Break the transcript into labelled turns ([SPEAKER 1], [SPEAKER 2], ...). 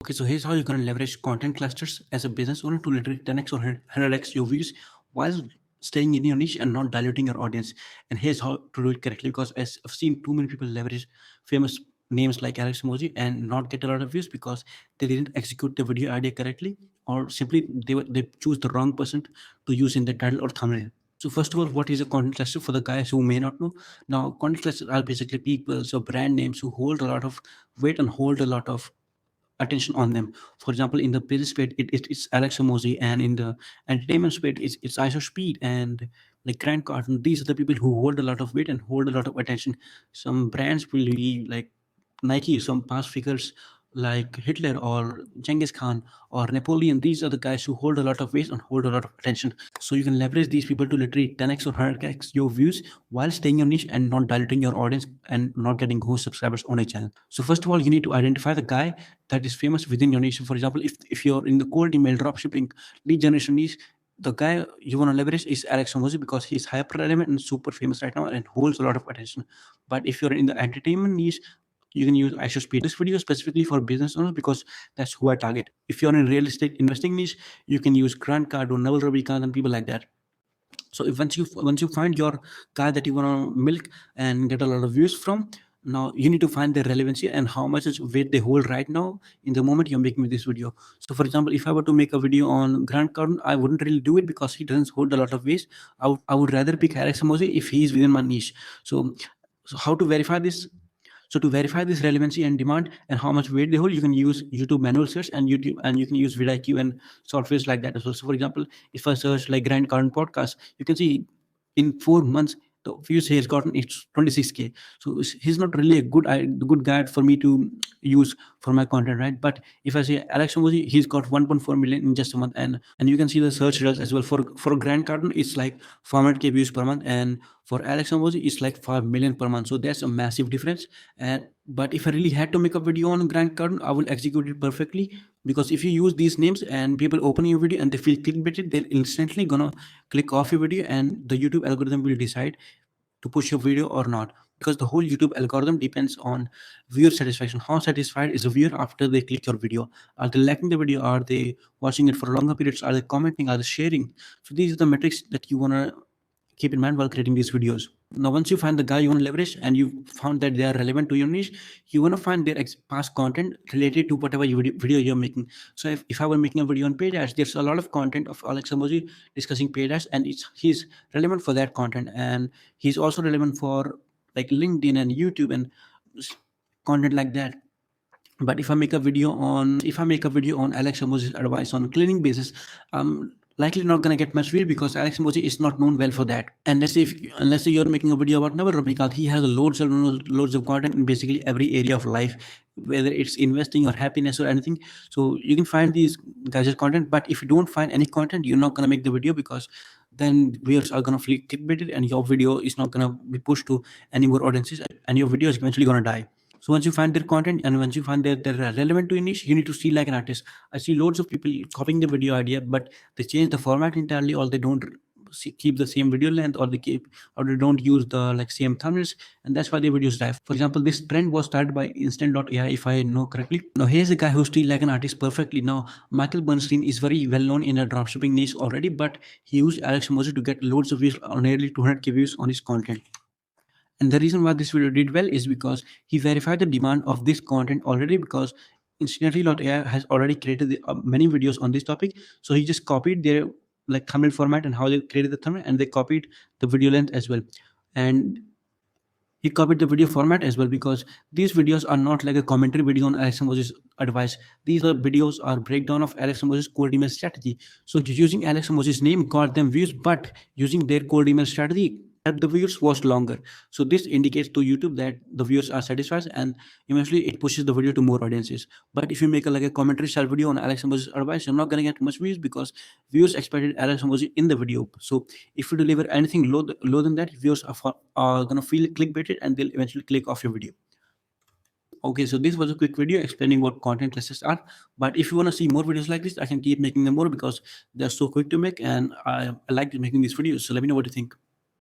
[SPEAKER 1] Okay, so here's how you're going to leverage content clusters as a business owner to literally 10x or 100x your views while staying in your niche and not diluting your audience. And here's how to do it correctly, because as I've seen too many people leverage famous names like Alex Emoji and not get a lot of views because they didn't execute the video idea correctly, or simply they choose the wrong person to use in the title or thumbnail. So first of all, what is a content cluster for the guys who may not know? Now, content clusters are basically people, so brand names who hold a lot of weight and hold a lot of attention on them. For example, in the business space, it's Alex Emoji, and in the entertainment space, it's ISO Speed and like Grant Cardone. These are the people who hold a lot of weight and hold a lot of attention. Some brands will be like Nike, some past figures like Hitler or Genghis Khan or Napoleon. These are the guys who hold a lot of weight and hold a lot of attention. So you can leverage these people to literally 10x or 100x your views while staying your niche and not diluting your audience and not getting ghost subscribers on a channel. So first of all, you need to identify the guy that is famous within your niche. For example, if you're in the cold email dropshipping lead generation niche, the guy you want to leverage is Alex Hormozi because he's hyper relevant and super famous right now and holds a lot of attention. But if you're in the entertainment niche, you can use ISO Speed. This video is specifically for business owners because that's who I target. If you're in real estate investing niche, you can use Grant Cardone, Naval Ravikant, and people like that. So if once you find your guy that you want to milk and get a lot of views from, now you need to find their relevancy and how much is weight they hold right now in the moment you're making this video. So for example, if I were to make a video on Grant Cardone, I wouldn't really do it because he doesn't hold a lot of weight. I would rather pick Alex Hormozi if he is within my niche. So how to verify this? So to verify this relevancy and demand and how much weight they hold, you can use YouTube manual search and you can use vidIQ and softwares like that as well. So for example, if I search like Grant Cardone podcast, you can see in 4 months the views he has gotten it's 26K. So he's not really a good guide for me to use for my content, right? But if I say Alex Emoji, he's got 1.4 million in just a month, and you can see the search results as well. For Grant Cardone, it's like 400K views per month, and for Alex Emoji, it's like 5 million per month. So that's a massive difference. And but if I really had to make a video on Grant Cardone, I will execute it perfectly, because if you use these names and people open your video and they feel clickbaited, they're instantly gonna click off your video, and the YouTube algorithm will decide to push your video or not, because the whole YouTube algorithm depends on viewer satisfaction. How satisfied is a viewer after they click your video? Are they liking the video? Are they watching it for longer periods? Are they commenting? Are they sharing? So these are the metrics that you want to keep in mind while creating these videos. Now, once you find the guy you want to leverage and you found that they are relevant to your niche, you want to find their past content related to whatever video you're making. So if I were making a video on paid ads, there's a lot of content of Alex Emoji discussing paid ads, and he's relevant for that content, and he's also relevant for like LinkedIn and YouTube and content like that. But if I make a video on Alex Emoji's advice on cleaning basis, likely not gonna get much view because Alex Emoji is not known well for that. And unless you're making a video about Naval Ravikant, he has loads of content in basically every area of life, whether it's investing or happiness or anything. So you can find these guys' content, but if you don't find any content, you're not gonna make the video, because then viewers are gonna feel clickbaited and your video is not gonna be pushed to any more audiences, and your video is eventually gonna die. So once you find their content and once you find that they're relevant to your niche, you need to see like an artist. I see loads of people copying the video idea, but they change the format entirely, or they don't keep the same video length, or they don't use the like same thumbnails, and that's why their videos die. For example, this trend was started by Instant.ai, if I know correctly. Now here's a guy who steals like an artist perfectly. Now Michael Bernstein is very well known in a dropshipping niche already, but he used Alex Emoji to get loads of views, or nearly 200K views on his content. And the reason why this video did well is because he verified the demand of this content already, because Instantly.ai has already created many videos on this topic. So he just copied their like thumbnail format and how they created the thumbnail, and they copied the video length as well. And he copied the video format as well, because these videos are not like a commentary video on Alex Hormozi's advice. These are videos are breakdown of Alex Hormozi's cold email strategy. So using Alex Hormozi's name got them views, but using their cold email strategy helped the viewers watch longer. So this indicates to YouTube that the viewers are satisfied, and eventually it pushes the video to more audiences. But if you make like a commentary style video on Alex Hormozi's advice, you're not gonna get much views because viewers expected Alex Hormozi in the video. So if you deliver anything low than that, viewers are gonna feel clickbaited and they'll eventually click off your video. Okay, so this was a quick video explaining what content clusters are. But if you want to see more videos like this, I can keep making them more because they're so quick to make, and I like making these videos. So let me know what you think.